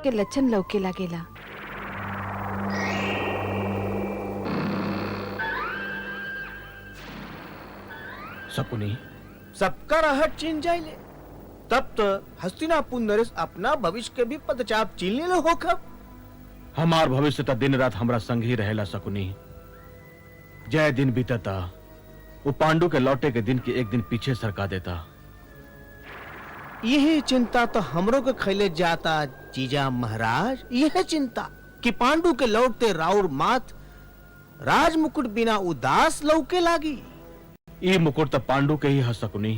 के लक्षण लौके लागेला। शकुनी, सबका राहत चीन जाइले तब तो हस्तिनापुर नरेश अपना भविष्य के भी पदचाप चीन ले हो कब। हमार भविष्य तो दिन रात हमरा संग ही रहेला शकुनी। जय दिन बीतता वो पांडु के लौटे के दिन की एक दिन पीछे सरका देता। यही चिंता तो हमरों के खैले जाता जीजा महाराज। यह चिंता कि पांडु के लौटते राउर मात राज मुकुट बिना उदास लौके लागी। ई मुकुट तो पांडु के ही है शकुनी।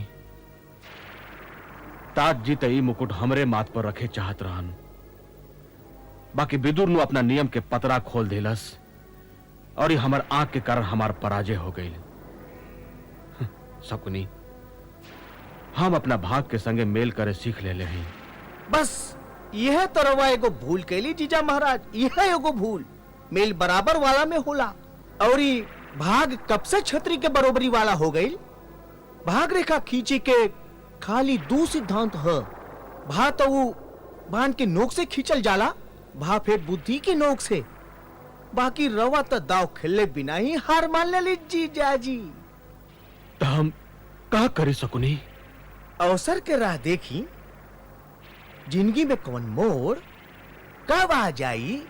तात जी तो ई मुकुट हमरे माथ पर रखे चाहत रहन, बाकी विदुर नु अपना नियम के पतरा खोल देलस और ये हमार आंख के कारण हमार पराजय हो गई। शकुनी, हम अपना भाग के संगे मेल करे सीख ले हैं। बस यह तरवा एगो भूल कैली जीजा महाराज। यह एगो भूल मेल बराबर वाला में होला और ई भाग कब से छतरी के बरोबरी वाला हो गई। भाग रेखा खींची के खाली दो सिद्धांत है। भा तो वो बाण के नोक से खींचल जाला, भा फिर बुद्धि के नोक से। बाकी रवा तो दाव खेले बिना ही हार मान ले जीजा जी। तो हम का करे शकुनी? अवसर के राह देखी, जिंदगी में कौन मोड़ कब आ जाई।